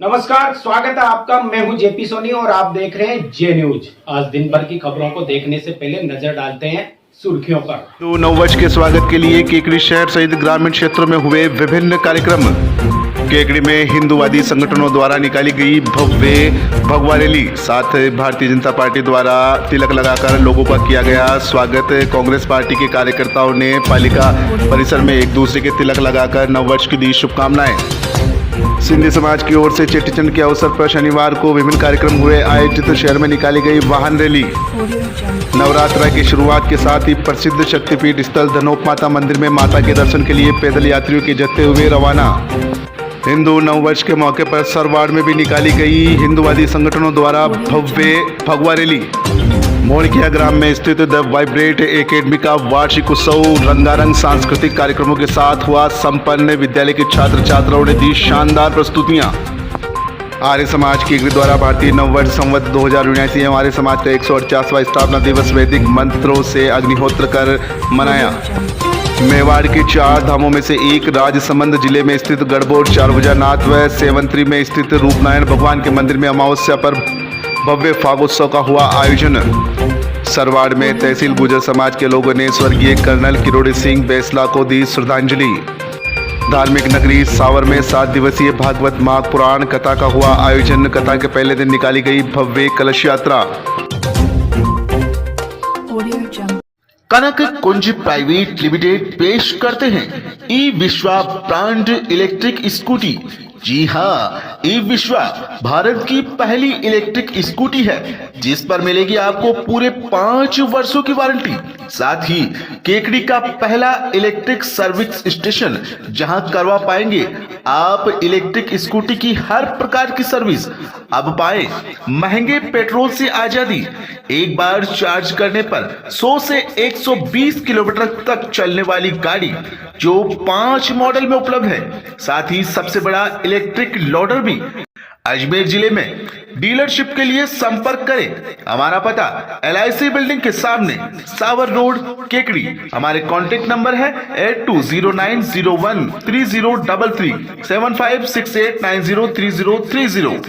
नमस्कार, स्वागत है आपका। मैं हूं जेपी सोनी और आप देख रहे हैं जे न्यूज। आज दिन भर की खबरों को देखने से पहले नजर डालते हैं सुर्खियों पर। तो नववर्ष के स्वागत के लिए केकड़ी शहर सहित ग्रामीण क्षेत्रों में हुए विभिन्न कार्यक्रम। केकड़ी में हिंदूवादी संगठनों द्वारा निकाली गई भव्य भगवा रैली, साथ भारतीय जनता पार्टी द्वारा तिलक लगाकर लोगों का किया गया स्वागत। कांग्रेस पार्टी के कार्यकर्ताओं ने पालिका परिसर में एक दूसरे के तिलक लगाकर नववर्ष की दी शुभकामनाएं। सिंधी समाज की ओर से चेटीचंड के अवसर पर शनिवार को विभिन्न कार्यक्रम हुए आयोजित। शहर में निकाली गई वाहन रैली। नवरात्र की शुरुआत के साथ ही प्रसिद्ध शक्तिपीठ स्थल धनोप माता मंदिर में माता के दर्शन के लिए पैदल यात्रियों के जत्थे हुए रवाना। हिंदू नववर्ष के मौके पर सरवाड़ में भी निकाली गई हिंदूवादी संगठनों द्वारा भव्य भगवा रैली। मोड़किया ग्राम में स्थित द वाइब्रेट एकेडमी का वार्षिक उत्सव रंगारंग सांस्कृतिक कार्यक्रमों के साथ हुआ संपन्न। विद्यालय के छात्र छात्राओं ने दी शानदार प्रस्तुतियां। आर्य समाज केकड़ी द्वारा भारतीय नववर्ष संवत 2079 एवं आर्य समाज का 148वां स्थापना दिवस वैदिक मंत्रों से अग्निहोत्र कर मनाया। मेवाड़ के 4 धामों में से एक राजसमंद जिले में स्थित गढ़बोर चारभुजानाथ व सेवंतरी में स्थित रूपनारायण भगवान के मंदिर में अमावस्या पर भव्य फागोत्सव का हुआ आयोजन। सरवाड़ में तहसील गुर्जर समाज के लोगों ने स्वर्गीय कर्नल किरोड़ी सिंह बैसला को दी श्रद्धांजलि। धार्मिक नगरी सावर में 7 दिवसीय भागवत माघ पुराण कथा का हुआ आयोजन। कथा के पहले दिन निकाली गई भव्य कलश यात्रा। कनक कुंज प्राइवेट लिमिटेड पेश करते हैं ई विश्वा ब्रांड इलेक्ट्रिक स्कूटी। जी हाँ, ई विश्वा भारत की पहली इलेक्ट्रिक स्कूटी है जिस पर मिलेगी आपको पूरे 5 वर्षों की वारंटी। साथ ही केकड़ी का पहला इलेक्ट्रिक सर्विस स्टेशन जहां करवा पाएंगे आप इलेक्ट्रिक स्कूटी की हर प्रकार की सर्विस। अब पाए महंगे पेट्रोल से आजादी। एक बार चार्ज करने पर 100 से 120 किलोमीटर तक चलने वाली गाड़ी जो 5 मॉडल में उपलब्ध है। साथ ही सबसे बड़ा इलेक्ट्रिक लोडर भी। अजमेर जिले में डीलरशिप के लिए संपर्क करें। हमारा पता LIC बिल्डिंग के सामने सावर रोड केकड़ी। हमारे कॉन्टेक्ट नंबर है 8209013033 7568903030।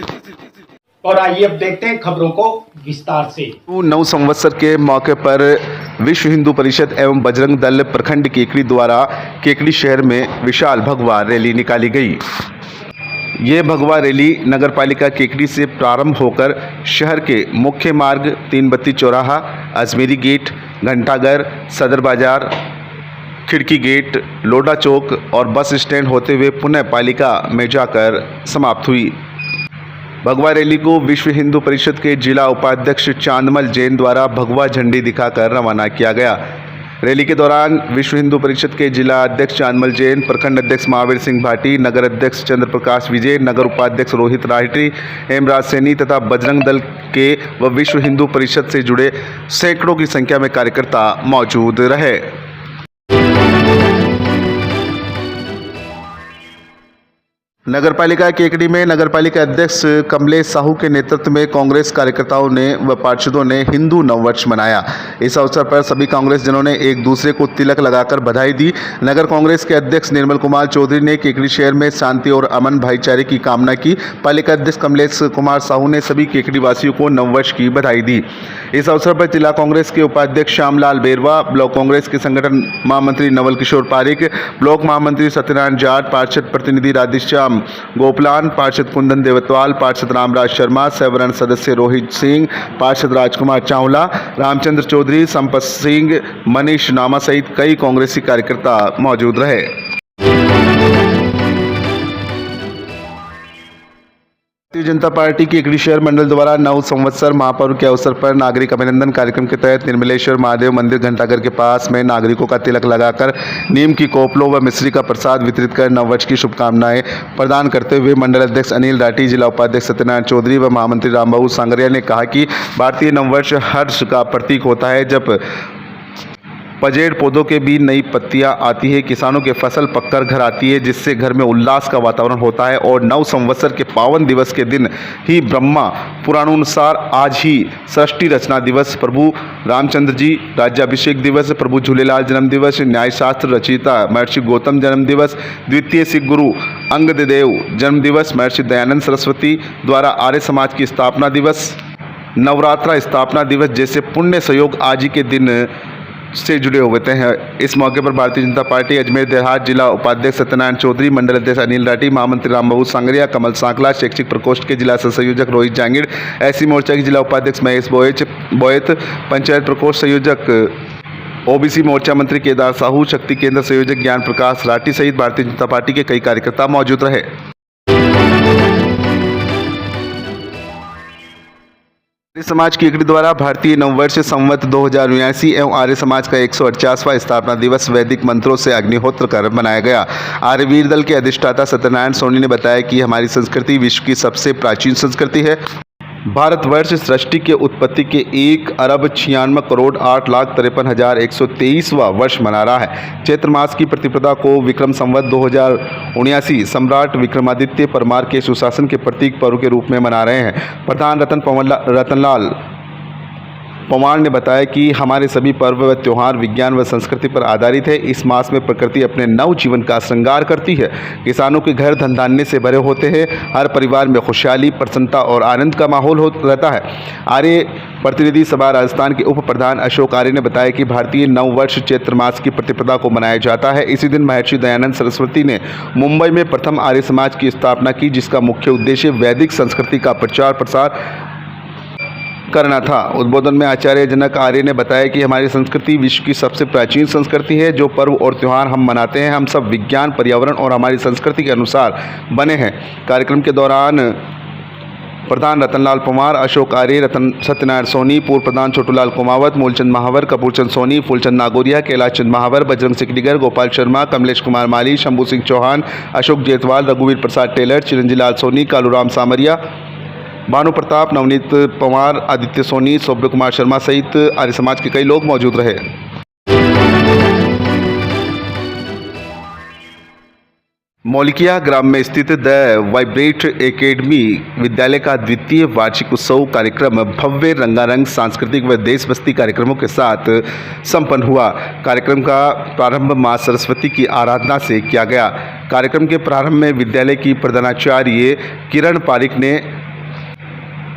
और आइए अब देखते हैं खबरों को विस्तार से। नव संवत्सर के मौके पर विश्व हिंदू परिषद एवं बजरंग दल प्रखंड केकड़ी द्वारा केकड़ी शहर में विशाल भगवा रैली निकाली गई। ये भगवा रैली नगर पालिका केकड़ी से प्रारंभ होकर शहर के मुख्य मार्ग 3 बत्ती चौराहा, अजमेरी गेट, घंटाघर, सदर बाजार, खिड़की गेट, लोडा चौक और बस स्टैंड होते हुए पुनः पालिका में जाकर समाप्त हुई। भगवा रैली को विश्व हिंदू परिषद के जिला उपाध्यक्ष चांदमल जैन द्वारा भगवा झंडी दिखाकर रवाना किया गया। रैली के दौरान विश्व हिंदू परिषद के जिला अध्यक्ष चांदमल जैन, प्रखंड अध्यक्ष महावीर सिंह भाटी, नगर अध्यक्ष चंद्र प्रकाश विजय, नगर उपाध्यक्ष रोहित राहटी, हेमराज सैनी तथा बजरंग दल के व विश्व हिंदू परिषद से जुड़े सैकड़ों की संख्या में कार्यकर्ता मौजूद रहे। नगर पालिका केकड़ी में नगर पालिका अध्यक्ष कमलेश साहू के नेतृत्व में कांग्रेस कार्यकर्ताओं ने व पार्षदों ने हिंदू नववर्ष मनाया। इस अवसर पर सभी कांग्रेस जनों ने एक दूसरे को तिलक लगाकर बधाई दी। नगर कांग्रेस के अध्यक्ष निर्मल कुमार चौधरी ने केकड़ी शहर में शांति और अमन भाईचारे की कामना की। पालिका अध्यक्ष कमलेश कुमार साहू ने सभी केकड़ी वासियों को नववर्ष की बधाई दी। इस अवसर पर जिला कांग्रेस के उपाध्यक्ष श्यामलाल बेरवा, ब्लॉक कांग्रेस के संगठन महामंत्री नवल किशोर पारिक, ब्लॉक महामंत्री सत्यनारायण जाट, पार्षद प्रतिनिधि राधेश्याम गोपलान, पार्षद कुंदन देवतवाल, पार्षद रामराज शर्मा, सेवरन सदस्य रोहित सिंह, पार्षद राजकुमार चावला, रामचंद्र चौधरी, संपत सिंह, मनीष नामा सहित कई कांग्रेसी कार्यकर्ता मौजूद रहे। भारतीय जनता पार्टी की केकड़ी शहर मंडल द्वारा नव संवत्सर महापर्व के अवसर पर नागरिक अभिनंदन कार्यक्रम के तहत निर्मलेश्वर महादेव मंदिर घंटाघर के पास में नागरिकों का तिलक लगाकर नीम की कोपलों व मिश्री का प्रसाद वितरित कर नववर्ष की शुभकामनाएं प्रदान करते हुए मंडल अध्यक्ष अनिल राठी, जिला उपाध्यक्ष सत्यनारायण चौधरी व महामंत्री रामबाबू सांगरिया ने कहा कि भारतीय नववर्ष हर्ष का प्रतीक होता है। जब पजेड़ पौधों के भी नई पत्तियां आती है, किसानों के फसल पककर घर आती है, जिससे घर में उल्लास का वातावरण होता है। और नव संवत्सर के पावन दिवस के दिन ही ब्रह्मा पुराणानुसार आज ही सृष्टि रचना दिवस, प्रभु रामचंद्र जी राज्याभिषेक दिवस, प्रभु झूलेलाल जन्म दिवस, न्यायशास्त्र रचयिता महर्षि गौतम जन्म दिवस, द्वितीय सिख गुरु अंगद देव जन्म दिवस, महर्षि दयानंद सरस्वती द्वारा आर्य समाज की स्थापना दिवस, नवरात्रा स्थापना दिवस जैसे पुण्य संयोग आज ही के दिन से जुड़े हुए हैं। इस मौके पर भारतीय जनता पार्टी अजमेर देहात जिला उपाध्यक्ष सत्यनारायण चौधरी, मंडल अध्यक्ष अनिल राठी, महामंत्री रामबाबू सांगरिया, कमल सांकला, शैक्षिक प्रकोष्ठ के जिला संयोजक रोहित जांगिड़, एससी मोर्चा के जिला उपाध्यक्ष महेश बोयत, पंचायत प्रकोष्ठ संयोजक ओबीसी मोर्चा मंत्री केदार साहू, शक्ति केंद्र संयोजक ज्ञान प्रकाश राठी सहित भारतीय जनता पार्टी के कई कार्यकर्ता मौजूद रहे। आर्य समाज की केकड़ी द्वारा भारतीय नववर्ष संवत 2079 एवं आर्य समाज का 148वां स्थापना दिवस वैदिक मंत्रों से अग्निहोत्र कर मनाया गया। आर्यवीर दल के अधिष्ठाता सत्यनारायण सोनी ने बताया कि हमारी संस्कृति विश्व की सबसे प्राचीन संस्कृति है। भारतवर्ष सृष्टि के उत्पत्ति के 1,96,08,53,123वां वर्ष मना रहा है। चैत्र मास की प्रतिपदा को विक्रम संवत 2079 सम्राट विक्रमादित्य परमार के सुशासन के प्रतीक पर्व के रूप में मना रहे हैं। प्रधान रतनलाल पवार ने बताया कि हमारे सभी पर्व व त्यौहार विज्ञान व संस्कृति पर आधारित है। इस मास में प्रकृति अपने नव जीवन का श्रृंगार करती है। किसानों के घर धन धान्य से भरे होते हैं। हर परिवार में खुशहाली, प्रसन्नता और आनंद का माहौल रहता है। आर्य प्रतिनिधि सभा राजस्थान के उप प्रधान अशोक आर्य ने बताया कि भारतीय नववर्ष चैत्र मास की प्रतिपदा को मनाया जाता है। इसी दिन महर्षि दयानंद सरस्वती ने मुंबई में प्रथम आर्य समाज की स्थापना की, जिसका मुख्य उद्देश्य वैदिक संस्कृति का प्रचार प्रसार करना था। उद्बोधन में आचार्य जनक आर्य ने बताया कि हमारी संस्कृति विश्व की सबसे प्राचीन संस्कृति है। जो पर्व और त्यौहार हम मनाते हैं, हम सब विज्ञान, पर्यावरण और हमारी संस्कृति के अनुसार बने हैं। कार्यक्रम के दौरान प्रधान रतनलाल पवार, अशोक आर्य, सत्यनारायण सोनी, पूर्व प्रधान छोटूलाल कुमावत, मूलचंद महावर, कपूरचंद सोनी, फूलचंद नागोरिया, कैलाश चंद महावर, बजरंग सिकलीगर, गोपाल शर्मा, कमलेश कुमार माली, शंभू सिंह चौहान, अशोक जेतवाल, रघुवीर प्रसाद टेलर, चिरंजी लाल सोनी, कालूराम सामरिया, भानु प्रताप, नवनीत पवार, आदित्य सोनी, सौभ्य कुमार शर्मा सहित आर्य समाज के कई लोग मौजूद रहे। मौलिकिया ग्राम में स्थित द वाइब्रेट एकेडमी विद्यालय का द्वितीय वार्षिक उत्सव कार्यक्रम भव्य रंगारंग सांस्कृतिक व देशभक्ति कार्यक्रमों के साथ संपन्न हुआ। कार्यक्रम का प्रारंभ मां सरस्वती की आराधना से किया गया। कार्यक्रम के प्रारंभ में विद्यालय की प्रधानाचार्य किरण पारिक ने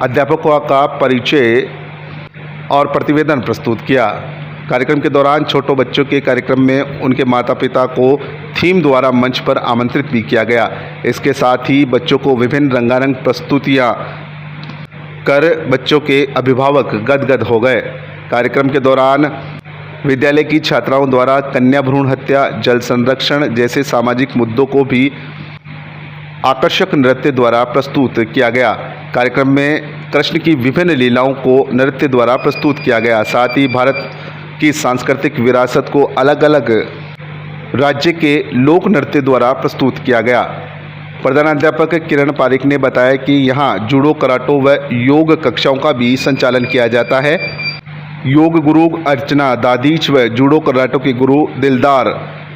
अध्यापकों का परिचय और प्रतिवेदन प्रस्तुत किया। कार्यक्रम के दौरान छोटे बच्चों के कार्यक्रम में उनके माता पिता को थीम द्वारा मंच पर आमंत्रित भी किया गया। इसके साथ ही बच्चों को विभिन्न रंगारंग प्रस्तुतियां कर बच्चों के अभिभावक गदगद हो गए। कार्यक्रम के दौरान विद्यालय की छात्राओं द्वारा कन्या भ्रूण हत्या, जल संरक्षण जैसे सामाजिक मुद्दों को भी आकर्षक नृत्य द्वारा प्रस्तुत किया गया। कार्यक्रम में कृष्ण की विभिन्न लीलाओं को नृत्य द्वारा प्रस्तुत किया गया। साथ ही भारत की सांस्कृतिक विरासत को अलग अलग राज्य के लोक नृत्य द्वारा प्रस्तुत किया गया। प्रधानाध्यापक किरण पारिक ने बताया कि यहाँ जूडो, कराटो व योग कक्षाओं का भी संचालन किया जाता है। योग गुरु अर्चना दादीच व जूडो कराटो के गुरु दिलदार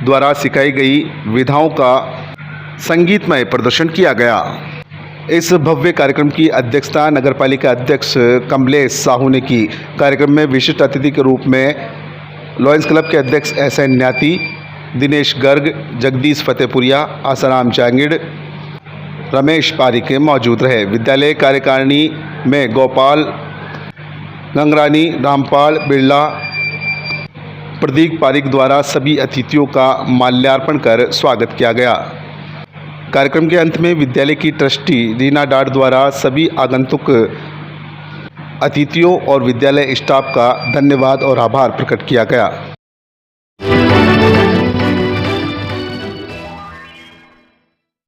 द्वारा सिखाई गई विधाओं का संगीतमय प्रदर्शन किया गया। इस भव्य कार्यक्रम की अध्यक्षता नगरपालिका अध्यक्ष कमलेश साहू ने की। कार्यक्रम में विशिष्ट अतिथि के रूप में लॉयंस क्लब के अध्यक्ष एसएन न्याती, दिनेश गर्ग, जगदीश फतेहपुरिया, आसाराम जांगिड़, रमेश पारिक मौजूद रहे। विद्यालय कार्यकारिणी में गोपाल गंगरानी, रामपाल बिरला, प्रदीप पारिक द्वारा सभी अतिथियों का माल्यार्पण कर स्वागत किया गया। कार्यक्रम के अंत में विद्यालय की ट्रस्टी रीना डाट द्वारा सभी आगंतुक अतिथियों और विद्यालय स्टाफ का धन्यवाद और आभार प्रकट किया गया।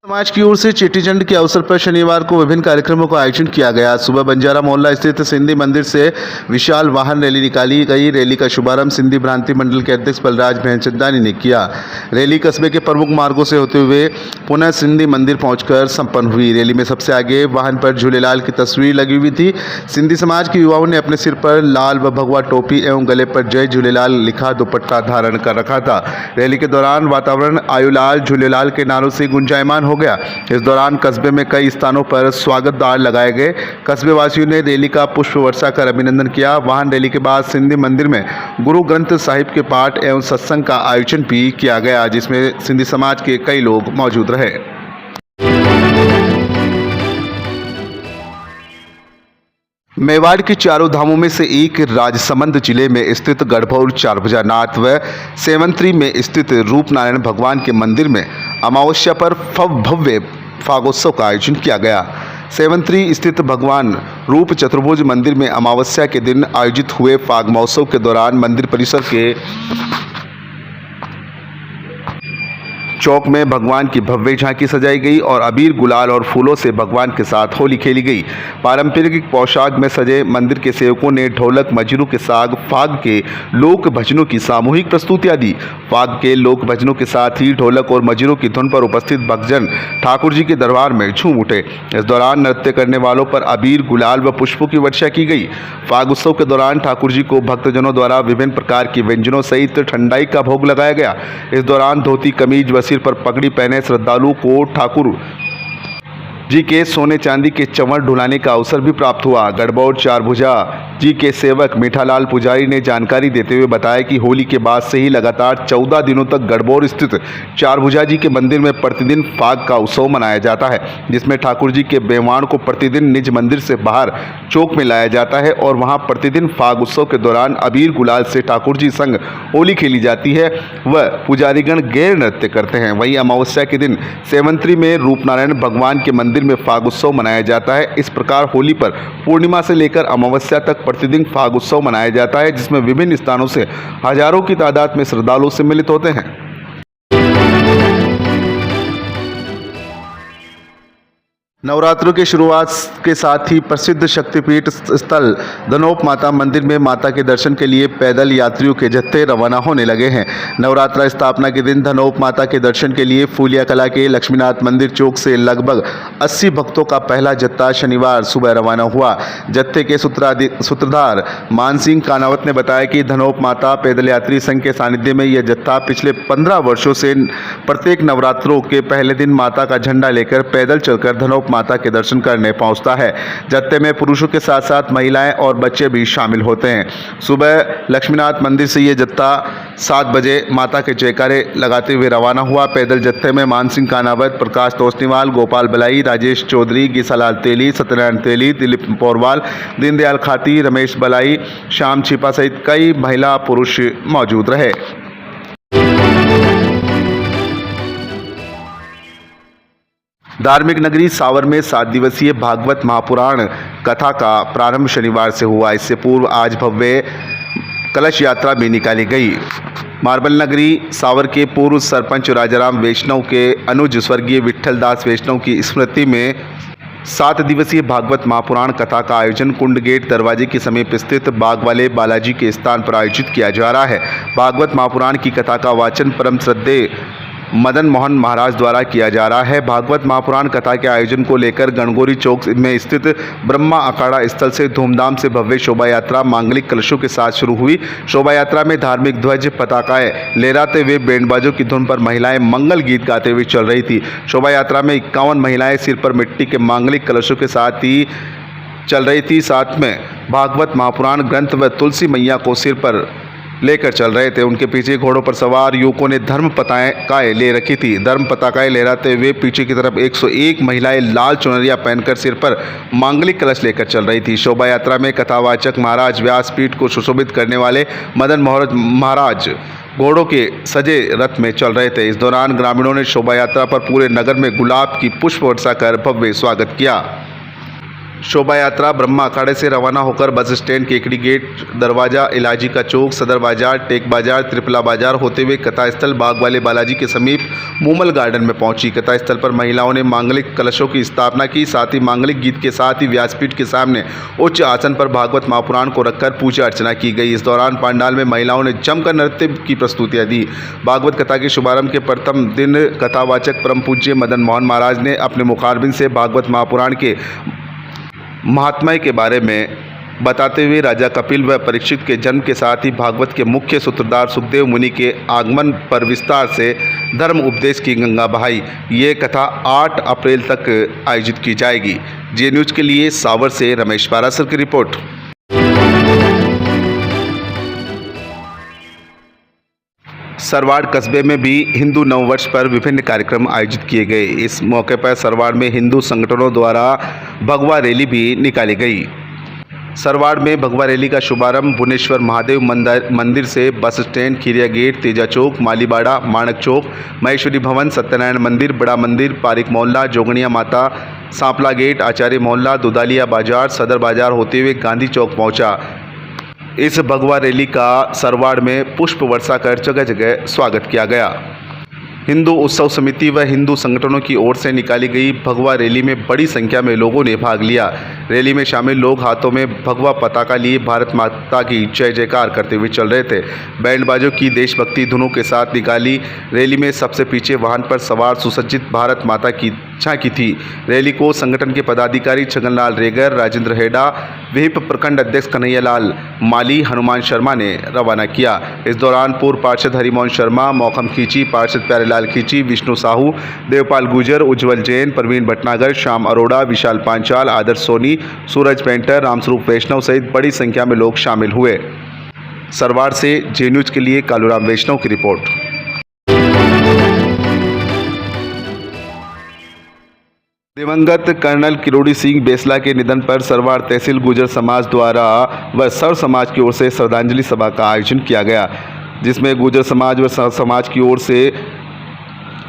समाज की ओर से चेटीचंड के अवसर पर शनिवार को विभिन्न कार्यक्रमों का आयोजन किया गया। सुबह बंजारा मोहल्ला स्थित सिंधी मंदिर से विशाल वाहन रैली निकाली गई। रैली का शुभारंभ सिंधी भ्रांति मंडल के अध्यक्ष बलराज भेंचंदानी ने किया। रैली कस्बे के प्रमुख मार्गों से होते हुए पुनः सिंधी मंदिर पहुंचकर संपन्न हुई। रैली में सबसे आगे वाहन पर झूलेलाल की तस्वीर लगी हुई थी। सिंधी समाज के युवाओं ने अपने सिर पर लाल व भगवा टोपी एवं गले पर जय झूलेलाल लिखा दुपट्टा धारण कर रखा था। रैली के दौरान वातावरण आयुलाल झूलेलाल के नारों से गुंजायमान हो गया। इस दौरान कस्बे में कई स्थानों पर स्वागत द्वार लगाए गए। कस्बे वासियों ने रैली का पुष्प वर्षा कर अभिनंदन किया। वाहन रैली के बाद सिंधी मंदिर में गुरु ग्रंथ साहिब के पाठ एवं सत्संग का आयोजन भी किया गया, जिसमें सिंधी समाज के कई लोग मौजूद रहे। मेवाड़ के चारों धामों में से एक राजसमंद जिले में स्थित गढ़भौर चारभुजानाथ व सेवंतरी में स्थित रूपनारायण भगवान के मंदिर में अमावस्या पर भव्य फागोत्सव का आयोजन किया गया। सेवंतरी स्थित भगवान रूप चतुर्भुज मंदिर में अमावस्या के दिन आयोजित हुए फाग महोत्सव के दौरान मंदिर परिसर के चौक में भगवान की भव्य झांकी सजाई गई और अबीर गुलाल और फूलों से भगवान के साथ होली खेली गई। पारंपरिक पोशाक में सजे मंदिर के सेवकों ने ढोलक मजीरू के साथ फाग के लोक भजनों की सामूहिक प्रस्तुतियां दी। फाग के लोक भजनों के साथ ही ढोलक और मजीरू की धुन पर उपस्थित भक्तजन ठाकुर जी के दरबार में झूम उठे। इस दौरान नृत्य करने वालों पर अबीर गुलाल व पुष्पों की वर्षा की गई। फाग उत्सव के दौरान ठाकुर जी को भक्तजनों द्वारा विभिन्न प्रकार के व्यंजनों सहित ठंडाई का भोग लगाया गया। इस दौरान धोती कमीज व सिर पर पगड़ी पहने श्रद्धालु को ठाकुर जी के सोने चांदी के चंवर ढुलाने का अवसर भी प्राप्त हुआ। गढ़बौर चारभुजा जी के सेवक मीठालाल पुजारी ने जानकारी देते हुए बताया कि होली के बाद से ही लगातार 14 दिनों तक गढ़बौर स्थित चारभुजा जी के मंदिर में प्रतिदिन फाग का उत्सव मनाया जाता है, जिसमें ठाकुर जी के बेवाण को प्रतिदिन निज मंदिर से बाहर चौक में लाया जाता है और वहां प्रतिदिन फाग उत्सव के दौरान अबीर गुलाल से ठाकुर जी संग होली खेली जाती है व पुजारीगण गैर नृत्य करते हैं। वहीं अमावस्या के दिन सेवंतरी में रूपनारायण भगवान के मंदिर में फाग उत्सव मनाया जाता है। इस प्रकार होली पर पूर्णिमा से लेकर अमावस्या तक प्रतिदिन फाग उत्सव मनाया जाता है, जिसमें विभिन्न स्थानों से हजारों की तादाद में श्रद्धालु सम्मिलित होते हैं। नवरात्रों की शुरुआत के साथ ही प्रसिद्ध शक्तिपीठ स्थल धनोप माता मंदिर में माता के दर्शन के लिए पैदल यात्रियों के जत्थे रवाना होने लगे हैं। नवरात्रा स्थापना के दिन धनोप माता के दर्शन के लिए फूलिया कला के लक्ष्मीनाथ मंदिर चौक से लगभग 80 भक्तों का पहला जत्था शनिवार सुबह रवाना हुआ। जत्थे के सूत्रधार मान सिंह कानावत ने बताया कि धनोप माता पैदल यात्री संघ के सानिध्य में यह जत्था पिछले 15 वर्षों से प्रत्येक नवरात्रों के पहले दिन माता का झंडा लेकर पैदल चलकर धनोप माता के दर्शन करने पहुंचता है। जत्थे में पुरुषों के साथ साथ महिलाएं और बच्चे भी शामिल होते हैं। सुबह लक्ष्मीनाथ मंदिर से ये जत्था 7 बजे माता के जयकारे लगाते हुए रवाना हुआ। पैदल जत्थे में मान सिंह कानावत, प्रकाश तोस्नीवाल, गोपाल बलाई, राजेश चौधरी, गीसालाल तेली, सत्यनारायण तेली, दिलीप पौरवाल, दीनदयाल खाती, रमेश बलाई, श्याम छिपा सहित कई महिला पुरुष मौजूद रहे। धार्मिक नगरी सावर में 7 दिवसीय भागवत महापुराण कथा का प्रारंभ शनिवार से हुआ। इससे पूर्व आज भव्य कलश यात्रा भी निकाली गई। मार्बल नगरी सावर के पूर्व सरपंच राजाराम वैष्णव के अनुज स्वर्गीय विट्ठल दास वैष्णव की स्मृति में 7 दिवसीय भागवत महापुराण कथा का आयोजन कुंड गेट दरवाजे के समीप स्थित बाग वाले बालाजी के स्थान पर आयोजित किया जा रहा है। भागवत महापुराण की कथा का वाचन परम श्रद्धेय मदन मोहन महाराज द्वारा किया जा रहा है। भागवत महापुराण कथा के आयोजन को लेकर गणगौरी चौक में स्थित ब्रह्मा अखाड़ा स्थल से धूमधाम से भव्य शोभा यात्रा मांगलिक कलशों के साथ शुरू हुई। शोभा यात्रा में धार्मिक ध्वज पताकाएं लहराते हुए बैंडबाजों की धुन पर महिलाएं मंगल गीत गाते हुए चल रही थी। शोभा यात्रा में 51 महिलाएं सिर पर मिट्टी के मांगलिक कलशों के साथ ही चल रही थी। साथ में भागवत महापुराण ग्रंथ व तुलसी मैया को सिर पर लेकर चल रहे थे। उनके पीछे घोड़ों पर सवार युवकों ने धर्म पताकाएं ले रखी थी। धर्म पताकाएं लहराते हुए पीछे की तरफ 101 महिलाएं लाल चुनरिया पहनकर सिर पर मांगलिक कलश लेकर चल रही थी। शोभा यात्रा में कथावाचक महाराज व्यासपीठ को सुशोभित करने वाले मदन मोहन महाराज घोड़ों के सजे रथ में चल रहे थे। इस दौरान ग्रामीणों ने शोभा यात्रा पर पूरे नगर में गुलाब की पुष्प वर्षा कर भव्य स्वागत किया। शोभा यात्रा ब्रह्मा अखाड़े से रवाना होकर बस स्टैंड, केकड़ी गेट, दरवाजा, इलाजी का चौक, सदर बाजार, टेक बाजार, त्रिपला बाजार होते हुए कथा स्थल बाग वाले बालाजी के समीप मूमल गार्डन में पहुंची। कथा स्थल पर महिलाओं ने मांगलिक कलशों की स्थापना की। साथ ही मांगलिक गीत के साथ ही व्यासपीठ के सामने उच्च आसन पर भागवत महापुराण को रखकर पूजा अर्चना की गई। इस दौरान पंडाल में महिलाओं ने जमकर नृत्य की प्रस्तुतियां दी। भागवत कथा के शुभारंभ के प्रथम दिन कथावाचक परम पूज्य मदन मोहन महाराज ने अपने मुखारबिंद से भागवत महापुराण के महात्म्य के बारे में बताते हुए राजा कपिल व परीक्षित के जन्म के साथ ही भागवत के मुख्य सूत्रधार सुखदेव मुनि के आगमन पर विस्तार से धर्म उपदेश की गंगा बहाई। ये कथा 8 अप्रैल तक आयोजित की जाएगी। जे न्यूज़ के लिए सावर से रमेश पारासर की रिपोर्ट। सरवाड़ कस्बे में भी हिंदू नववर्ष पर विभिन्न कार्यक्रम आयोजित किए गए। इस मौके पर सरवाड़ में हिंदू संगठनों द्वारा भगवा रैली भी निकाली गई। सरवाड़ में भगवा रैली का शुभारंभ भुवनेश्वर महादेव मंदिर से बस स्टैंड, खीरिया गेट, तेजा चौक, मालीबाड़ा, माणक चौक, महेश्वरी भवन, सत्यनारायण मंदिर, बड़ा मंदिर, पारिक मोहल्ला, जोगनिया माता, सांपला गेट, आचार्य मोहल्ला, दुदालिया बाजार, सदर बाजार होते हुए गांधी चौक पहुंचा। इस भगवा रैली का सरवाड़ में पुष्प वर्षा कर जगह जगह स्वागत किया गया। हिंदू उत्सव समिति व हिंदू संगठनों की ओर से निकाली गई भगवा रैली में बड़ी संख्या में लोगों ने भाग लिया। रैली में शामिल लोग हाथों में भगवा पताका लिए भारत माता की जय जयकार करते हुए चल रहे थे। बैंड बाजों की देशभक्ति धुनों के साथ निकाली रैली में सबसे पीछे वाहन पर सवार सुसज्जित भारत माता की झांकी थी। रैली को संगठन के पदाधिकारी छगनलाल रेगर, राजेंद्र हेडा, विहिप प्रखंड अध्यक्ष कन्हैयालाल माली, हनुमान शर्मा ने रवाना किया। इस दौरान पूर्व पार्षद हरिमोहन शर्मा, मौखम खींची, पार्षद प्यारेलाल खींची, विष्णु साहू, देवपाल गुजर, उज्जवल जैन, प्रवीण भटनागर, श्याम अरोड़ा, विशाल पांचाल, आदर्श सोनी, सूरज पेंटर, रामस्वरूप वैष्णव सहित बड़ी संख्या में लोग शामिल हुए। सरवाड़ से जे न्यूज़ के लिए कालूराम वैष्णव की रिपोर्ट। दिवंगत कर्नल किरोड़ी सिंह बेसला के निधन पर सरवाड़ तहसील गुर्जर समाज द्वारा व सर्व समाज की ओर से श्रद्धांजलि सभा का आयोजन किया गया, जिसमें गुर्जर समाज व सर्व समाज की ओर से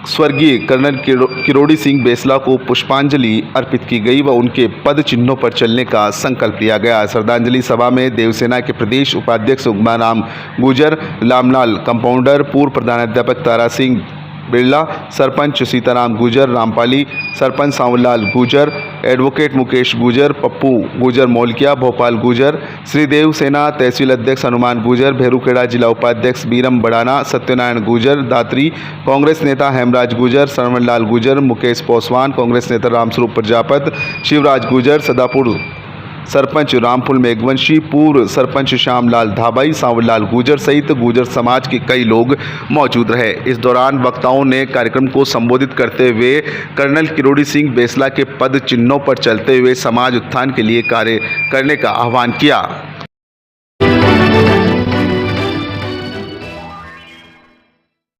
स्वर्गीय कर्नल किरोड़ी सिंह बेसला को पुष्पांजलि अर्पित की गई व उनके पद चिन्हों पर चलने का संकल्प लिया गया। श्रद्धांजलि सभा में देवसेना के प्रदेश उपाध्यक्ष उगमा राम गुजर, लामलाल कंपाउंडर, पूर्व प्रधानाध्यापक तारा सिंह बिरला, सरपंच सीताराम गुजर रामपाली, सरपंच सांवरलाल गुजर, एडवोकेट मुकेश गुजर, पप्पू गुजर मौलकिया, भोपाल गुजर, श्रीदेव सेना तहसील अध्यक्ष हनुमान गुजर, भेरूखेड़ा जिला उपाध्यक्ष बीरम बड़ाना, सत्यनारायण गुजर दात्री, कांग्रेस नेता हेमराज गुजर, सरवणलाल गुजर, मुकेश पोसवान, कांग्रेस नेता रामस्वरूप प्रजापत, शिवराज गुजर, सदापुर सरपंच रामफुल मेघवंशी, पूर्व सरपंच श्यामलाल धाबाई, सांवरलाल गुजर सहित गुजर समाज के कई लोग मौजूद रहे। इस दौरान वक्ताओं ने कार्यक्रम को संबोधित करते हुए कर्नल किरोड़ी सिंह बेसला के पद चिन्हों पर चलते हुए समाज उत्थान के लिए कार्य करने का आह्वान किया।